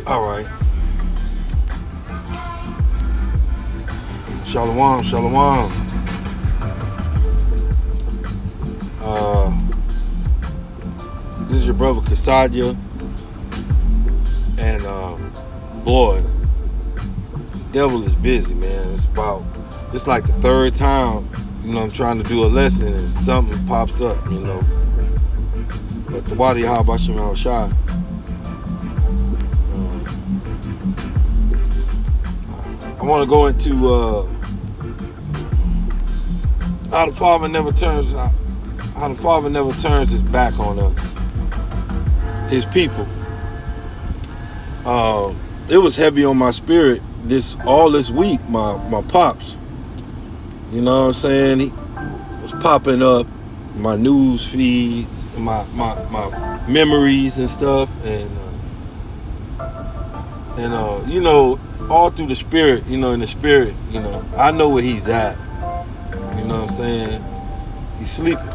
All right. Shalom, shalom. This is your brother Kasadia, and boy, the devil is busy, man. It's like the third time, I'm trying to do a lesson and something pops up, But the Wadi Habashim Al Shah. I want to go into how the Father never turns his back on us, his people. It was heavy on my spirit all this week. My pops, you know what I'm saying? He was popping up my news feeds, my memories and stuff, and all through the spirit, in the spirit, I know where he's at. You know what I'm saying? He's sleeping,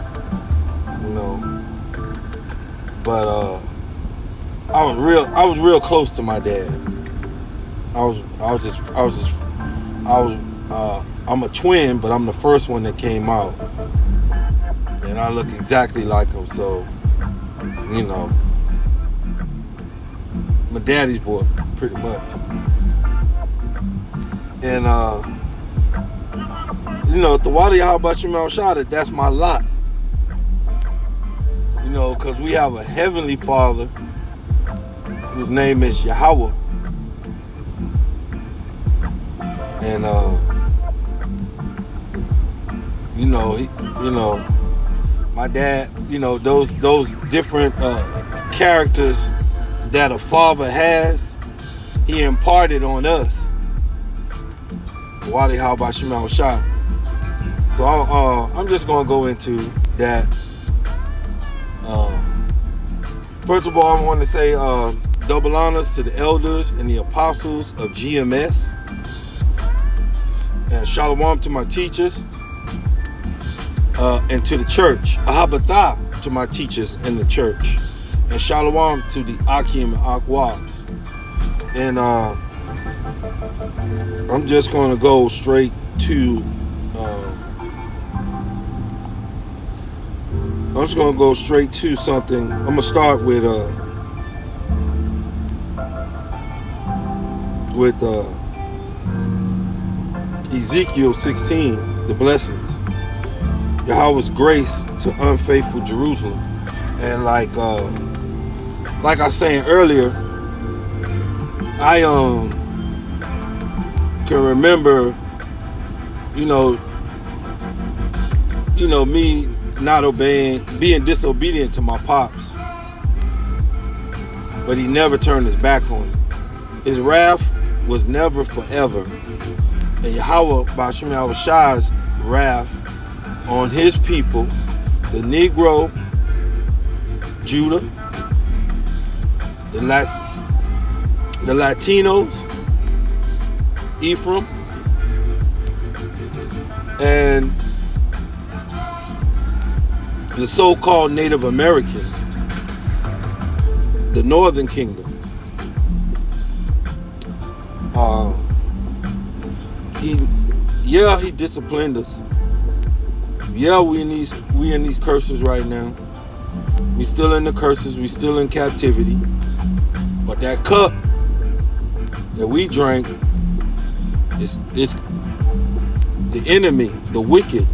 But I was real close to my dad. I'm a twin, but I'm the first one that came out. And I look exactly like him, so, my daddy's boy, pretty much. And, the Wadi Habashim Al Shah, that's my lot. Because we have a heavenly Father whose name is Yahweh. And, my dad, those different characters that a father has, he imparted on us. Wadi Habashim Al Shah. So I'm just going to go into that. First of all, I want to say double honors to the elders and the apostles of GMS. And shalom to my teachers. And to the church. Ahabatah to my teachers in the church. And shalom to the Akim and Akwabs. And I'm just going to go straight to something. I'm going to start with Ezekiel 16, the blessings. Yahweh's grace to unfaithful Jerusalem. And like I was saying earlier, I can remember, me not obeying, being disobedient to my pops. But he never turned his back on me. His wrath was never forever. And Yahweh Bashim Al Shah's wrath on his people, the Negro, Judah, the Latinos, Ephraim, and the so-called Native American, the Northern Kingdom. He disciplined us. Yeah, we in these curses right now. We still in the curses. We still in captivity. But that cup that we drank is the enemy, the wicked,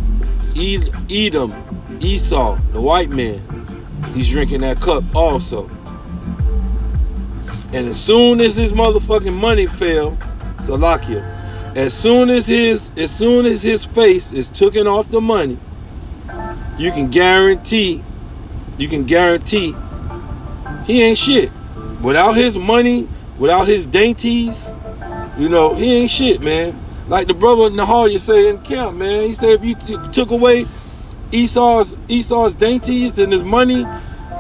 Edom, Esau, the white man. He's drinking that cup also. And as soon as his motherfucking money fell, Salakia, as soon as his face is taken off the money, you can guarantee he ain't shit. Without his money, without his dainties, he ain't shit, man. Like the brother Nahal, you say in camp, man. He said if you took away Esau's dainties and his money,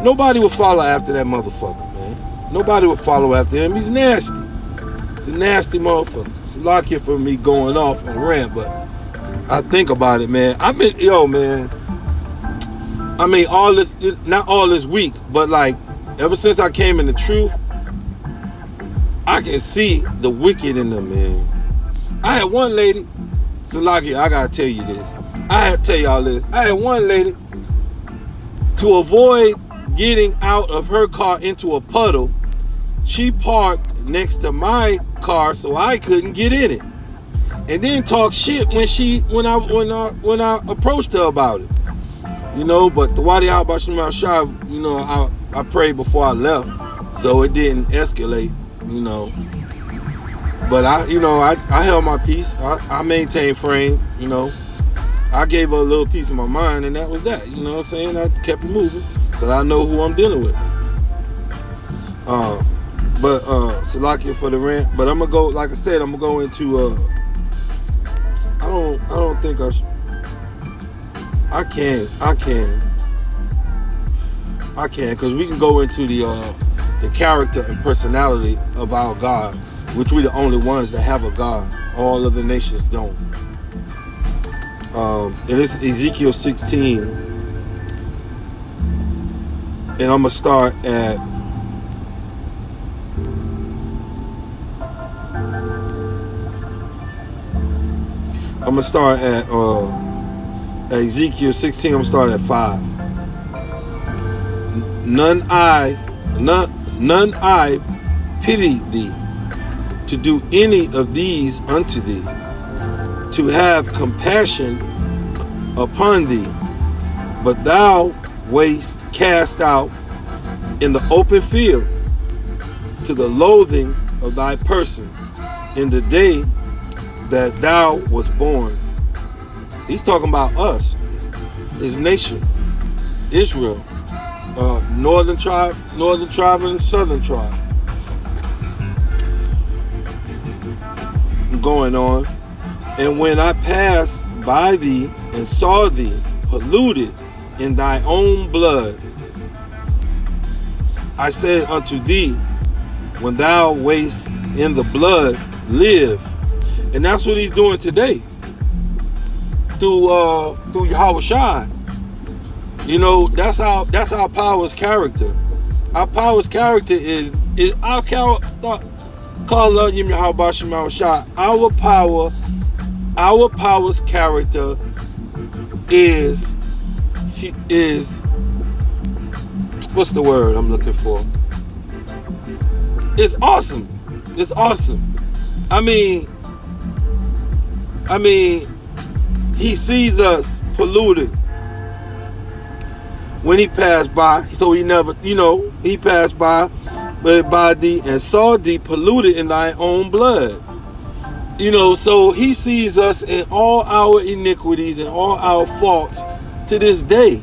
nobody would follow after that motherfucker, man. Nobody would follow after him. He's nasty. He's a nasty motherfucker. It's lucky for me going off on rant, but I think about it, man. All this, not all this week, but like ever since I came in the truth, I can see the wicked in them, man. I had one lady, Salaki, I gotta tell you this. I had to tell y'all this. I had one lady, to avoid getting out of her car into a puddle, she parked next to my car so I couldn't get in it. And then talk shit when I approached her about it. You know, but the Wadi Al Bashim Shah, you know, I prayed before I left, so it didn't escalate, you know. But I held my peace. I maintained frame, you know. I gave her a little piece of my mind, and that was that. You know what I'm saying? I kept it moving because I know who I'm dealing with. But Salakia for the rant. But I'm gonna go. Like I said, I'm gonna go into. I don't think I should. I can, because we can go into the character and personality of our God, which we're the only ones that have a God. All other nations don't. And it's Ezekiel 16, and I'm gonna start at Ezekiel 16. I'm gonna start at 5. None I pity thee to do any of these unto thee, to have compassion upon thee, but thou wast cast out in the open field to the loathing of thy person in the day that thou was born. He's talking about us, his nation, Israel, northern tribe and southern tribe. Going on. And when I passed by thee and saw thee polluted in thy own blood, I said unto thee, when thou wast in the blood, live. And that's what he's doing today through Yahweh Shai. You know, that's our power's character. Our power's character is our power's character is what's the word I'm looking for? It's awesome. It's awesome. I mean, he sees us polluted when he passed by. So he never, he passed by thee and saw thee polluted in thy own blood. So he sees us in all our iniquities and all our faults to this day.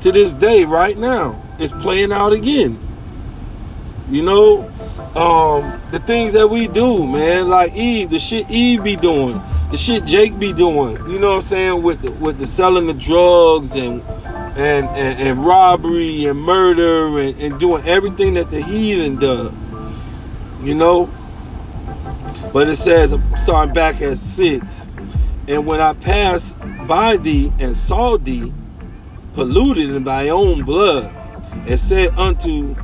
To this day, right now, it's playing out again. The things that we do, man, like Eve, the shit Eve be doing, the shit Jake be doing, you know what I'm saying, with the selling the drugs and robbery and murder and doing everything that the heathen does, But it says, I'm starting back at 6, and when I passed by thee and saw thee polluted in thy own blood, and said unto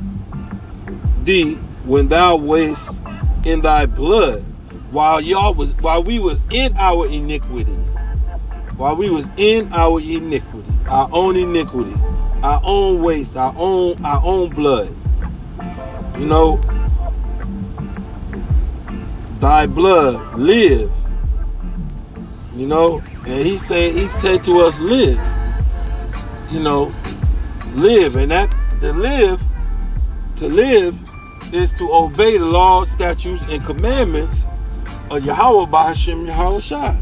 thee, when thou wast in thy blood, while we was in our iniquity, our own iniquity, our own waste, our own blood, thy blood live, and he said to us, live, live, and that to live is to obey the laws, statutes, and commandments of Yahweh Bahashim Yahweh Shai.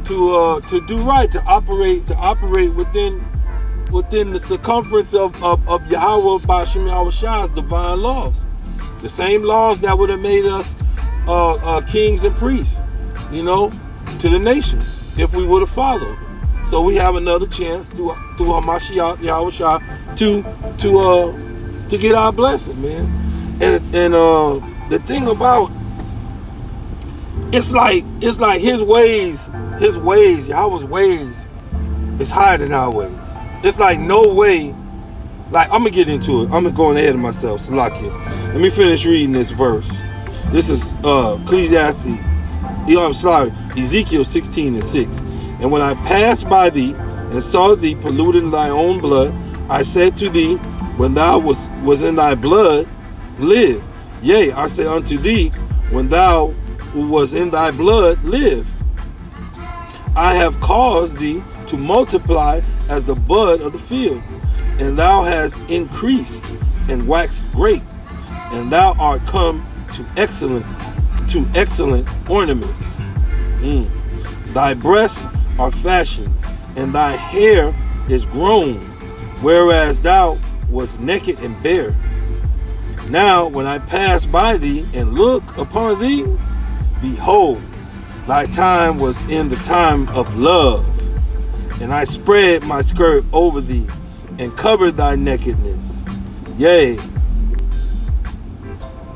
To do right, to operate within the circumference of Yahweh Bahashim Yahweh Shai's divine laws. The same laws that would have made us kings and priests, to the nations, if we would have followed. So we have another chance through Hamashiach Yahweh Shai to get our blessing, man. And the thing about it's like his ways, Yahweh's ways, is higher than our ways. It's like no way Like, I'm gonna get into it. I'm going ahead of myself. Salakia. Let me finish reading this verse. This is Ecclesiastes. I'm sorry, Ezekiel 16:6. And when I passed by thee and saw thee polluted in thy own blood, I said to thee, when thou was in thy blood, live. Yea, I say unto thee, when thou was in thy blood, live. I have caused thee to multiply as the bud of the field, and thou hast increased and waxed great, and thou art come to excellent ornaments. Thy breasts are fashioned, and thy hair is grown, whereas thou wast naked and bare. Now when I pass by thee and look upon thee, behold, thy time was in the time of love, and I spread my skirt over thee and covered thy nakedness. Yea.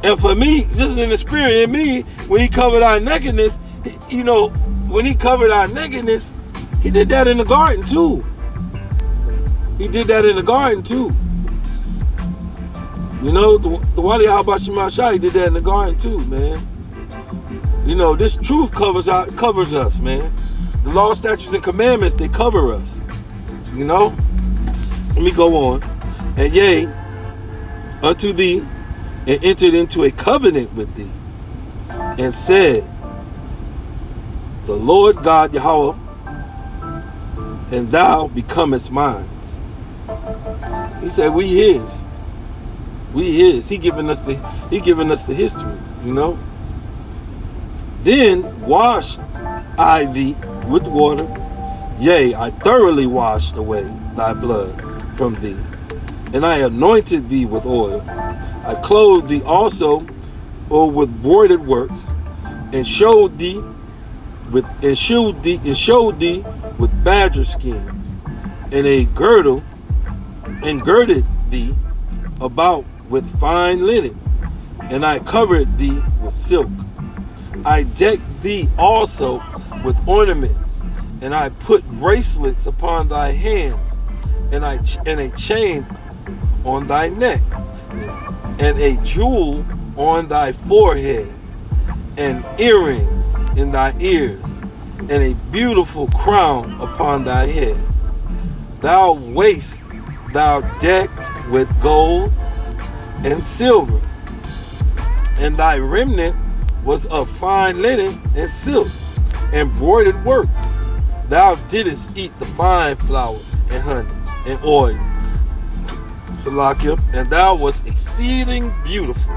And for me, just in the spirit in me, when he covered our nakedness, when he covered our nakedness, he did that in the garden too. He did that in the garden too. The Wadi Habashim Shai did that in the garden too, man. This truth covers us, man. The law, statutes, and commandments, they cover us. Let me go on. And yea, unto thee, and entered into a covenant with thee, and said, the Lord God Yahweh, and thou becomest mine. He said, we his. We his. He giving us the history, Then washed I thee with water, yea, I thoroughly washed away thy blood from thee, and I anointed thee with oil. I clothed thee also with broidered works, and showed thee with badger skins, and a girdle, and girded thee about with fine linen, and I covered thee with silk. I decked thee also with ornaments, and I put bracelets upon thy hands, and a chain on thy neck, and a jewel on thy forehead, and earrings in thy ears, and a beautiful crown upon thy head. Thou waist thou decked with gold and silver, and thy remnant was of fine linen and silk, and broidered works. Thou didst eat the fine flour and honey and oil. Salakia, and thou wast exceeding beautiful,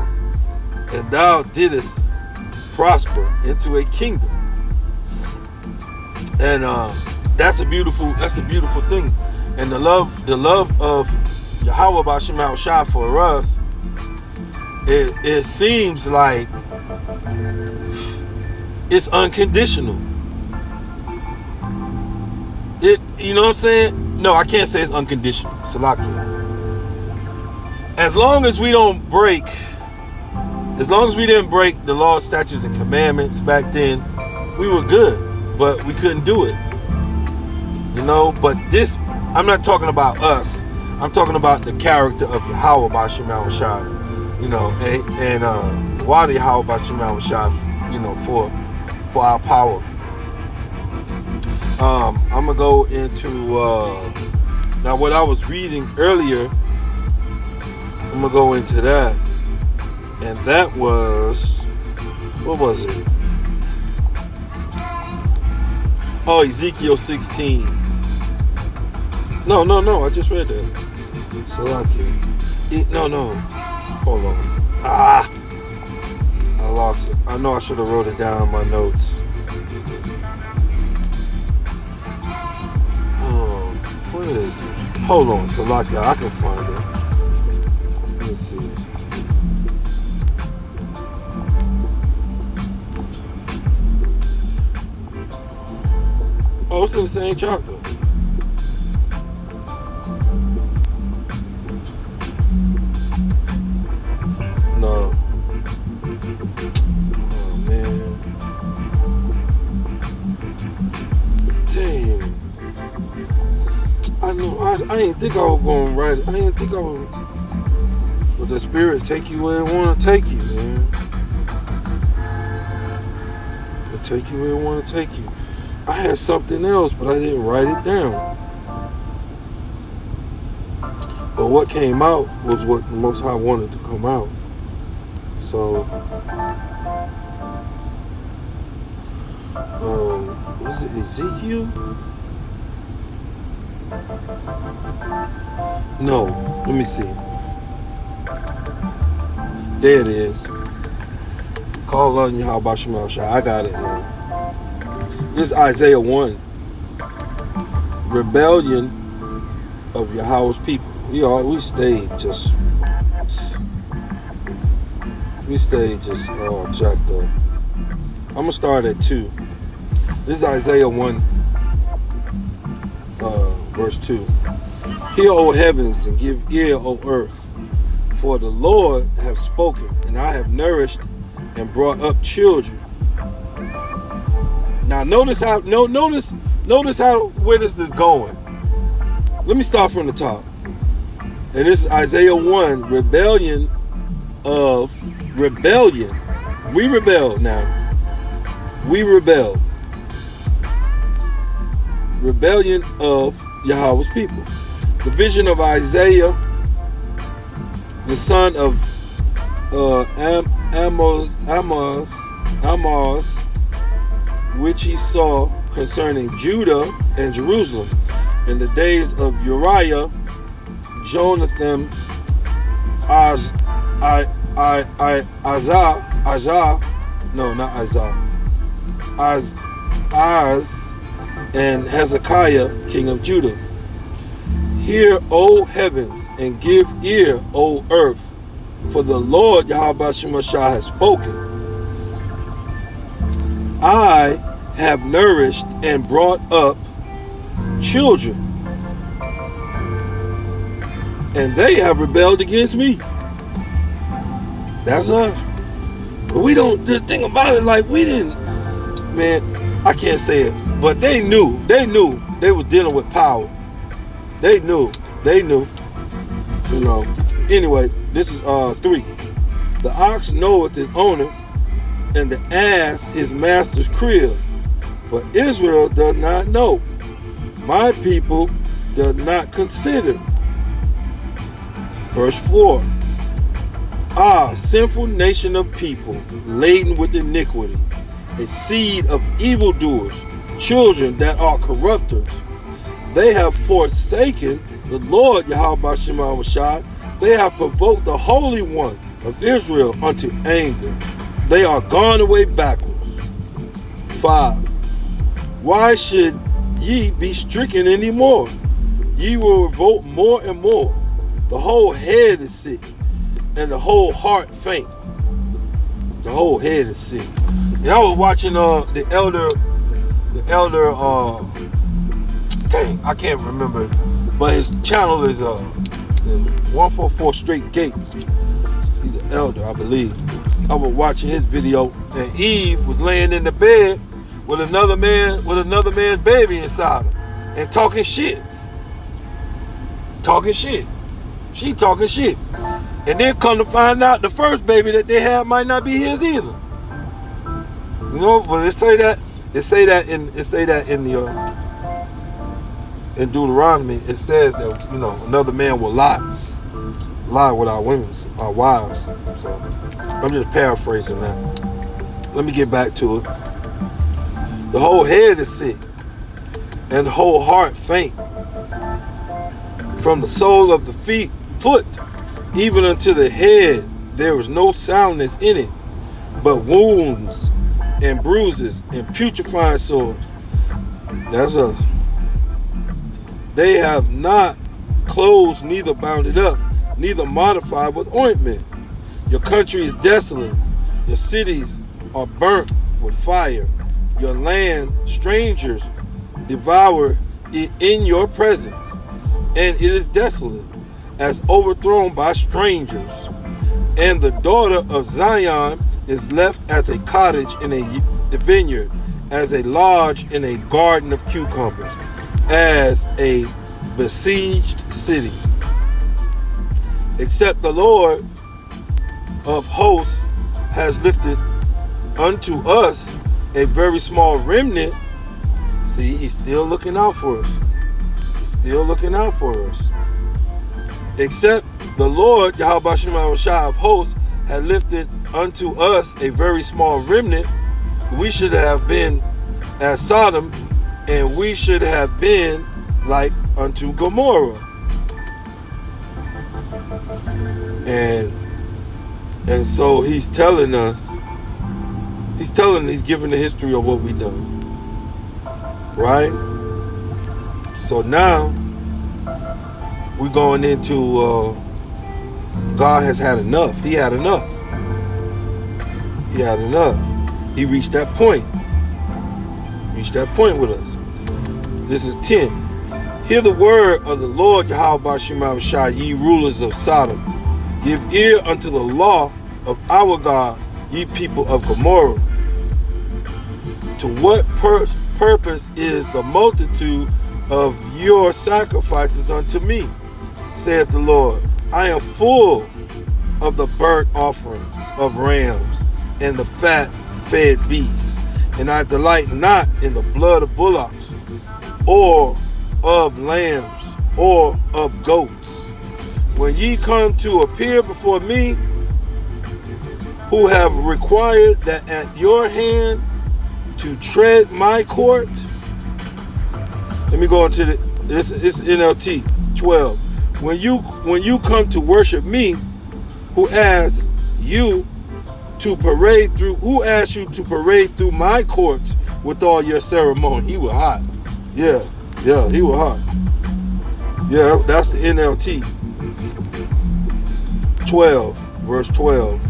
and thou didst prosper into a kingdom. And that's a beautiful thing. And the love of Yahweh B'Shem Shai for us, it seems like it's unconditional. You know what I'm saying? No, I can't say it's unconditional. Salakia. As long as we didn't break the law, statutes, and commandments back then, we were good, but we couldn't do it. But this, I'm not talking about us. I'm talking about the character of Yahweh B'Shem Shai, and why the Yahweh B'Shem Shai, for our power. I'm gonna go into now what I was reading earlier. I'm gonna go into that, and that was, what was it? Oh, Ezekiel 16. No, I just read that. Salakia. No. Hold on. I lost it. I know I should have wrote it down in my notes. What is it? Hold on, Salakia. I can find it. Let me see. Oh, it's in the same chapter. No. Oh, man. Damn. I didn't think I was going to write it. I didn't think I was. But the Spirit take you where it want to take you, man. It'll take you where it want to take you. I had something else, but I didn't write it down. But what came out was what the Most High wanted to come out. So, was it Ezekiel? No, let me see. There it is. Call on Yahweh Shema Shai. I got it now. This is Isaiah 1. Rebellion of Yahweh's people. We stayed just all jacked up. I'm gonna start at 2. This is Isaiah 1, verse 2. Hear, O heavens, and give ear, O earth, for the Lord hath spoken, and I have nourished and brought up children. Now notice how where this is going. Let me start from the top. And this is Isaiah 1, rebellion. We rebel now. We rebel. Rebellion of Yahweh's people. The vision of Isaiah, the son of Amos, which he saw concerning Judah and Jerusalem in the days of Uriah, Jonathan, and Hezekiah, king of Judah. Hear, O heavens, and give ear, O earth, for the Lord Yahweh Shema Shai has spoken. I have nourished and brought up children, and they have rebelled against me. That's us. But we don't, the thing about it, like, we didn't, man, I can't say it, but they knew they were dealing with power. They knew, you know. Anyway, this is 3. The ox knoweth his owner, and the ass his master's crib. But Israel does not know. My people does not consider. Verse 4. Sinful nation of people, laden with iniquity, a seed of evildoers, children that are corrupters. They have forsaken the Lord Yahweh Shema Shai. They have provoked the Holy One of Israel unto anger. They are gone away backwards. 5. Why should ye be stricken any more? Ye will revolt more and more. The whole head is sick, and the whole heart faint. The whole head is sick. And I was watching the elder dang, I can't remember, but his channel is 144 Straight Gate. He's an elder, I believe. I was watching his video, and Eve was laying in the bed with another man's baby inside her, and talking shit. She talking shit. And then come to find out the first baby that they had might not be his either. You know, but it say that in Deuteronomy. It says that, you know, another man will lie with our wives. So I'm just paraphrasing that. Let me get back to it. The whole head is sick, and the whole heart faint. From the sole of the foot, even unto the head, there is no soundness in it, but wounds and bruises and putrefying sores. That's us. They have not closed, neither bounded up, neither modified with ointment. Your country is desolate. Your cities are burnt with fire. Your land, strangers devour it in your presence, and it is desolate, as overthrown by strangers. And the daughter of Zion is left as a cottage in a vineyard, as a lodge in a garden of cucumbers, as a besieged city. Except the Lord of hosts has lifted unto us a very small remnant. See, he's still looking out for us. He's still looking out for us. Except the Lord, Yahweh Shema Shai of hosts, had lifted unto us a very small remnant, we should have been as Sodom, and we should have been like unto Gomorrah. And so he's telling us, he's giving the history of what we done. Right? So now we're going into God has had enough. He had enough. He had enough. He reached that point. Reached that point with us. This is 10. Hear the word of the Lord Yahweh Shema Shai, ye rulers of Sodom. Give ear unto the law of our God, ye people of Gomorrah. To what purpose is the multitude of your sacrifices unto me, saith the Lord? I am full of the burnt offerings of rams and the fat-fed beasts, and I delight not in the blood of bullocks, or of lambs, or of goats. When ye come to appear before me, who have required that at your hand to tread my court. Let me go into this NLT 12. When you come to worship me, who asked you to parade through my courts with all your ceremony? He was hot. Yeah, he was hot. Yeah, that's the NLT 12, verse 12.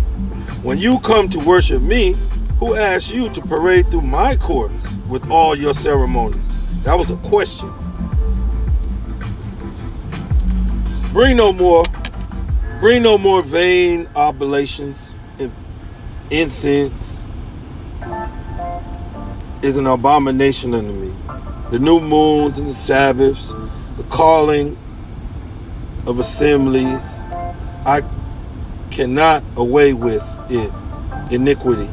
When you come to worship me, who asked you to parade through my courts with all your ceremonies? That was a question. Bring no more vain oblations. Incense is an abomination unto me. The new moons and the Sabbaths, the calling of assemblies, I cannot away with it. Iniquity.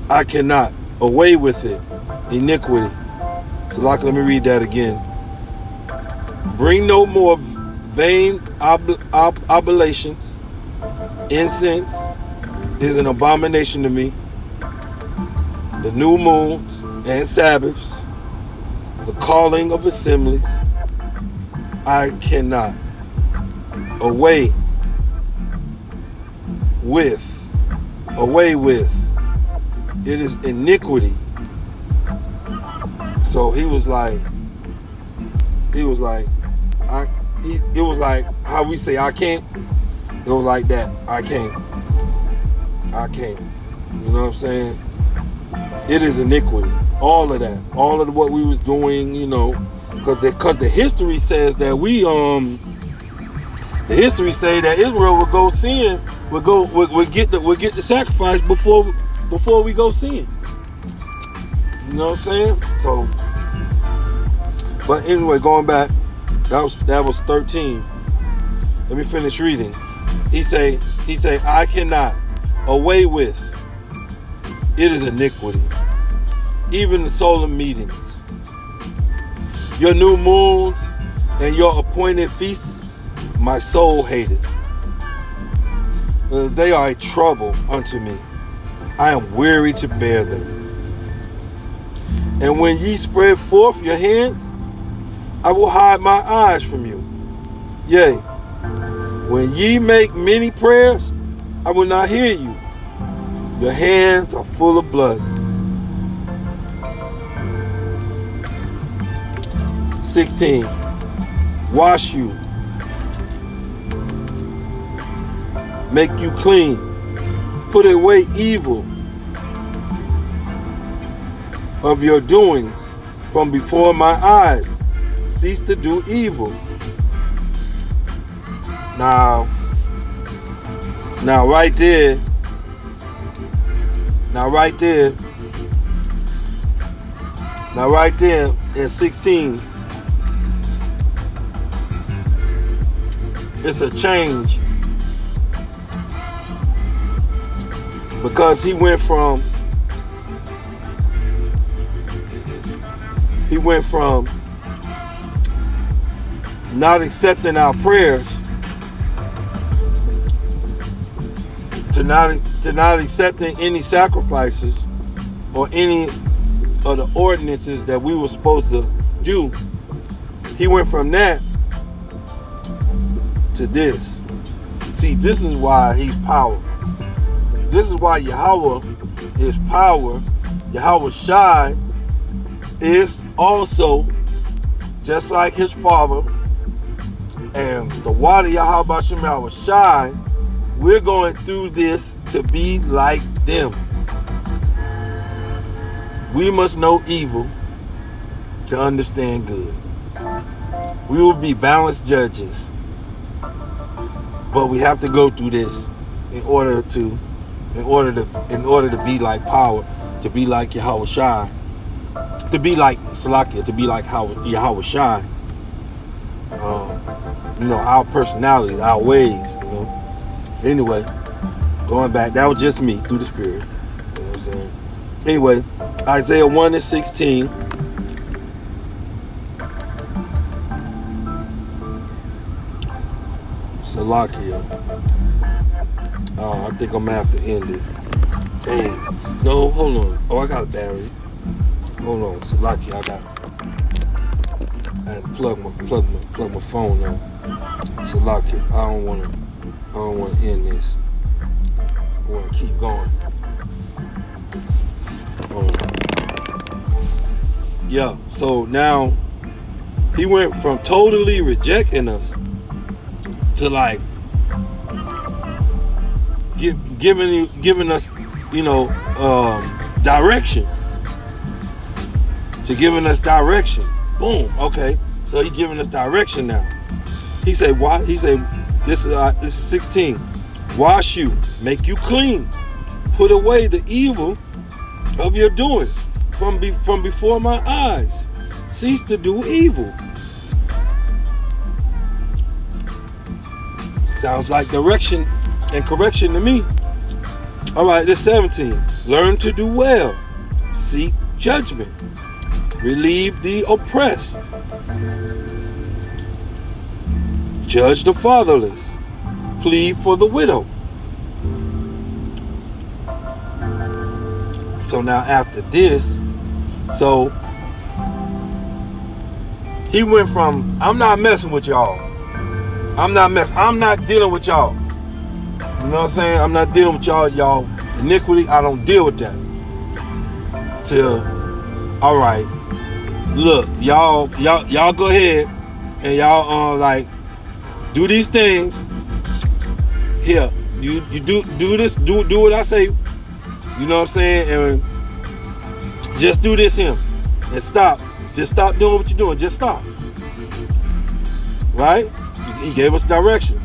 I cannot away with it. Iniquity. So let me read that again. Bring no more vain oblations. Incense is an abomination to me. The new moons and Sabbaths, the calling of assemblies, I cannot away with. It is iniquity. So it was like how we say I can't. It was like that. I can't. You know what I'm saying? It is iniquity. All of that. All of what we was doing, you know, because the history says that the history say that Israel would go sin, would get the sacrifice before we go sin. You know what I'm saying? So, but anyway, going back, that was 13. Let me finish reading. He say, I cannot away with. It is iniquity. Even the solemn meetings, your new moons and your appointed feasts, my soul hateth. They are a trouble unto me. I am weary to bear them. And when ye spread forth your hands, I will hide my eyes from you. Yea, when ye make many prayers, I will not hear you. Your hands are full of blood. 16. Wash you. Make you clean. Put away evil of your doings from before my eyes. Cease to do evil. Now right there in 16, it's a change. Because he went from not accepting our prayers to not accepting any sacrifices or any of the ordinances that we were supposed to do. He went from that to this. See, this is why he's powerful. This is why Yahweh is power. Yahweh Shai is also just like his father. And the water Yahweh Bashem Yahweh Shai, we're going through this to be like them. We must know evil to understand good. We will be balanced judges. But we have to go through this in order to be like power, to be like Yahweh Shai, to be like Salakia, to be like Yahweh Shai. Our personalities, our ways, Anyway, going back, that was just me through the Spirit. You know what I'm saying? Anyway, Isaiah 1:16. Salakia. I think I'm gonna have to end it. Dang. No, hold on. Oh, I got a battery. Hold on. Salakia, I had to plug my phone on. Salakia, I don't wanna end this. I wanna keep going. Yeah, so now he went from totally rejecting us to like giving us, direction. To giving us direction. Boom. Okay. So he's giving us direction now. He said, "Why?" He said, "This is 16. Wash you, make you clean, put away the evil of your doings from before my eyes. Cease to do evil." Sounds like direction and correction to me. All right, this 17. Learn to do well, seek judgment, relieve the oppressed, judge the fatherless, plead for the widow. So now after this, so he went from, I'm not messing with y'all. I'm not dealing with y'all. You know what I'm saying? I'm not dealing with y'all iniquity. I don't deal with that. Till, all right, look, y'all go ahead and y'all do these things. Here, you do this, do what I say. You know what I'm saying? And just do this here and stop. Just stop doing what you're doing. Just stop. Right? He gave us direction.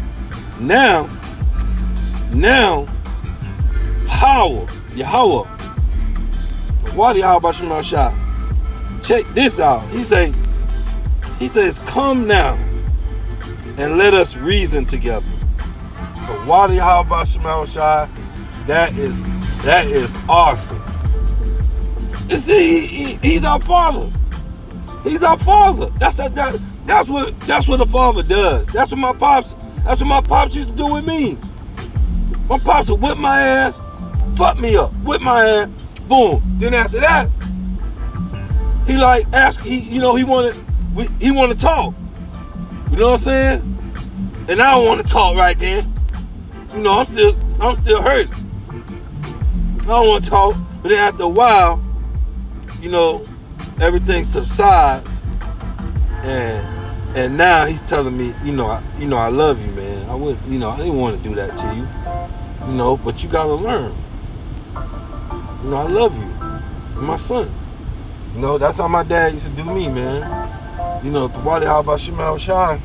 Now, power, Yahweh. Why do Yahweh Bashem Shah? Check this out. He says, come now and let us reason together. But why do Yahweh Bashem Shah? That is awesome. He's our father. He's our father. That's what a father does. That's what my pops used to do with me. My pops would whip my ass, fuck me up, whip my ass, boom. Then after that, he wanted to talk. You know what I'm saying? And I don't want to talk right then. I'm still hurting. I don't want to talk. But then after a while, everything subsides, and now he's telling me, I love you, man. I didn't want to do that to you. But you gotta learn. I love you. You're my son. That's how my dad used to do me, man. Tawadi Haba Shemal Shai.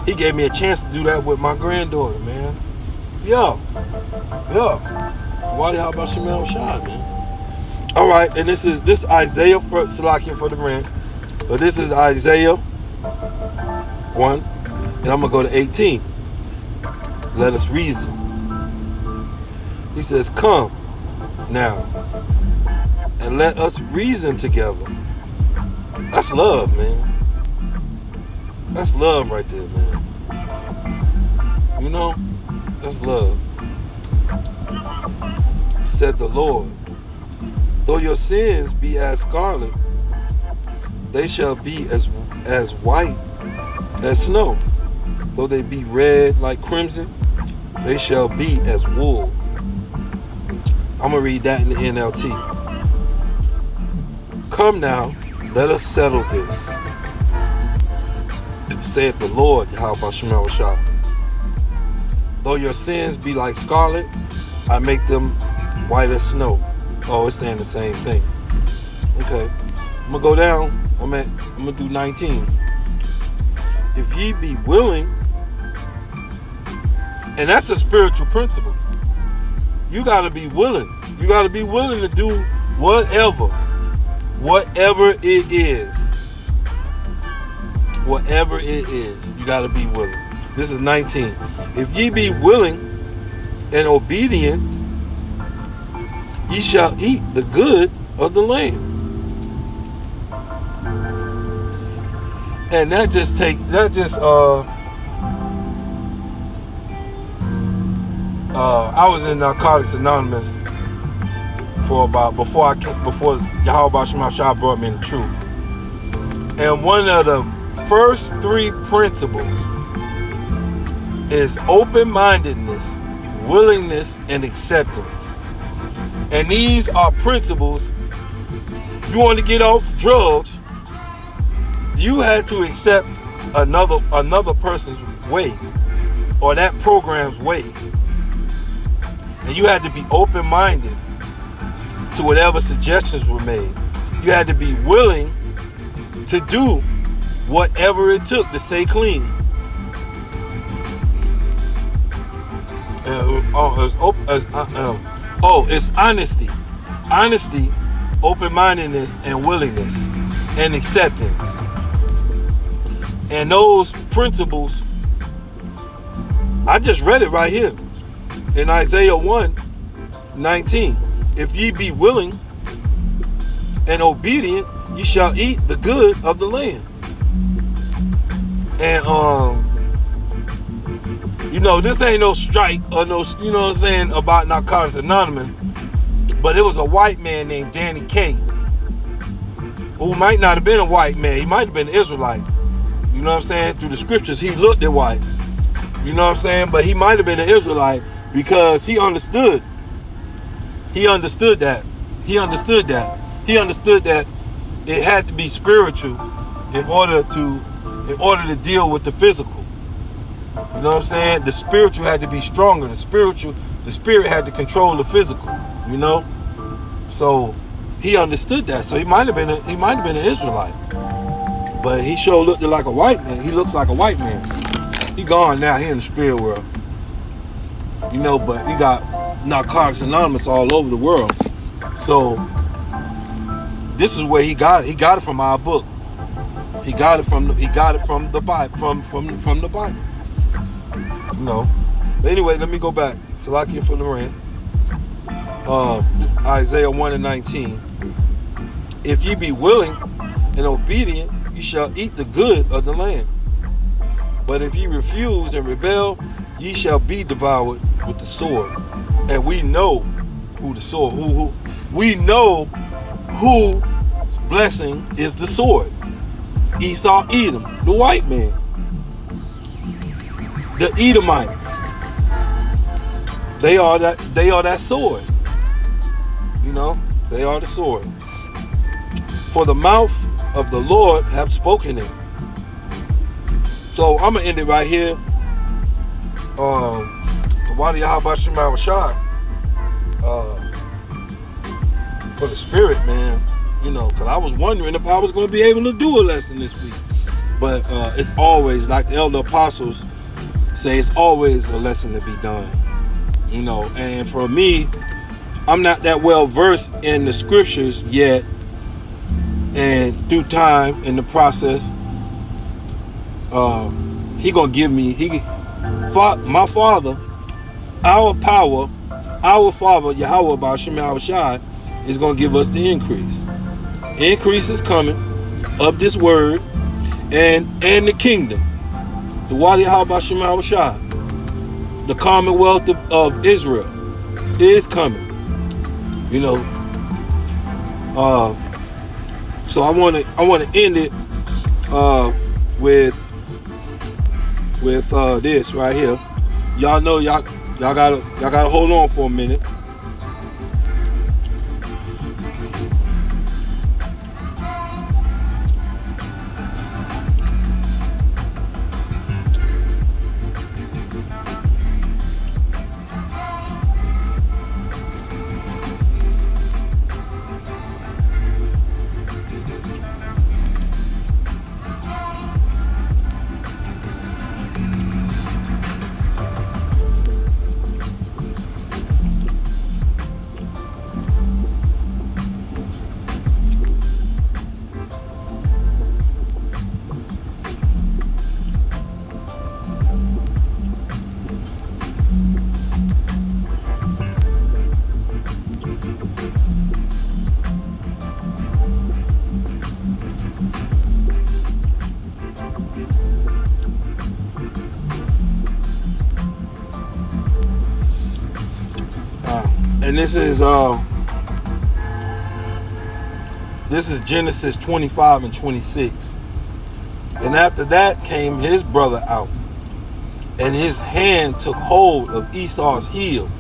He gave me a chance to do that with my granddaughter, man. Yeah. Tawadi Haba Shemal Shai, man. All right, and this is Isaiah for Salakia for the rent. But this is Isaiah 1. And I'm going to go to 18. Let us reason. He says, come now and let us reason together. That's love, man. That's love right there, man. You know, that's love. Said the Lord, though your sins be as scarlet, they shall be as white as snow. Though they be red like crimson, they shall be as wool. I'm going to read that in the NLT. Come now, let us settle this, saith the Lord, Yahweh Shema Shah. Though your sins be like scarlet, I make them white as snow. Oh, it's saying the same thing. Okay, I'm going to go down. I'm going to do 19. If ye be willing, and that's a spiritual principle. You got to be willing. You got to be willing to do whatever it is. Whatever it is, you got to be willing. This is 19. If ye be willing and obedient, ye shall eat the good of the land. And I was in Narcotics Anonymous before Yahweh Shema Shah brought me the truth. And one of the first 3 principles is open-mindedness, willingness, and acceptance. And these are principles. If you want to get off drugs, you had to accept another person's way, or that program's way. And you had to be open-minded to whatever suggestions were made. You had to be willing to do whatever it took to stay clean. It's honesty. Honesty, open-mindedness, and willingness, and acceptance. And those principles, I just read it right here in Isaiah 1:19. If ye be willing and obedient, ye shall eat the good of the land. And this ain't no strike or no, you know what I'm saying, about Narcotics Anonymous. But it was a white man named Danny Kaye, who might not have been a white man. He might have been an Israelite. You know what I'm saying? Through the scriptures, he looked at white. You know what I'm saying? But he might have been an Israelite because he understood. He understood that. He understood that it had to be spiritual in order to deal with the physical. You know what I'm saying? The spiritual had to be stronger. The spirit had to control the physical. You know? So he understood that. So he might have been an Israelite. But he sure looked like a white man. He looks like a white man. He gone now. He in the spirit world. You know, but you got Narcotics Anonymous all over the world. So this is where he got it. He got it from our book. He got it from the Bible. From the Bible. You know. But anyway, let me go back. Salakia for the rant. Isaiah 1:19. If ye be willing and obedient, ye shall eat the good of the land. But if ye refuse and rebel, ye shall be devoured with the sword. And we know who the sword, who we know whose blessing is the sword. Esau, Edom, the white man. The Edomites. They are that sword. You know, they are the sword. For the mouth of the Lord have spoken it. So I'm gonna end it right here. Tawadi Yahweh Shema Shah. For the spirit, man. You know, because I was wondering if I was going to be able to do a lesson this week. But it's always, like the elder apostles say, it's always a lesson to be done. You know, and for me, I'm not that well versed in the scriptures yet. And through time in the process, He gonna give me, my Father, our power, our Father, Yahweh Ba'Shem Yahushai, is gonna give us the increase. Increase is coming of this word and the kingdom. The Wadi Yahweh Ba'Shem Yahushai, the Commonwealth of Israel is coming. You know, so I wanna end it with this right here. Y'all know y'all gotta hold on for a minute. And this is Genesis 25 and 26. And after that came his brother out, and his hand took hold of Esau's heel,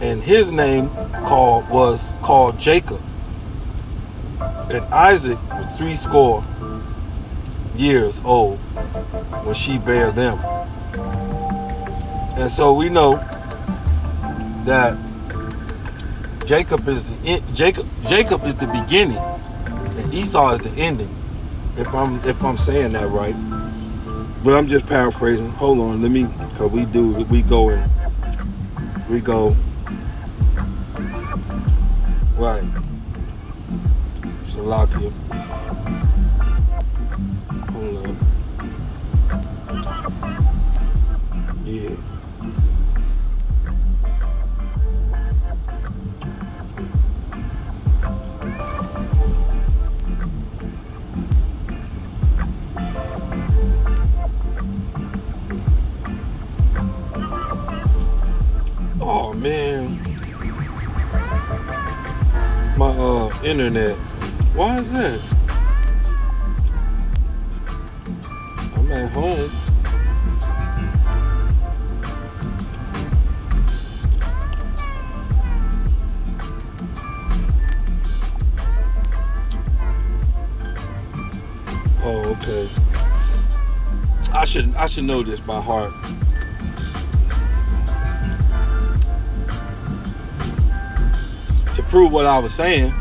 and his name was called Jacob. And Isaac was 80 years old when she bare them. And so we know that Jacob is the beginning, and Esau is the ending. If I'm saying that right, but I'm just paraphrasing. Hold on, let me, cause we go right. Salakia. Hold up. Yeah. Oh man, my internet. Why is that? I'm at home. Oh, okay. I should know this by heart. To prove what I was saying,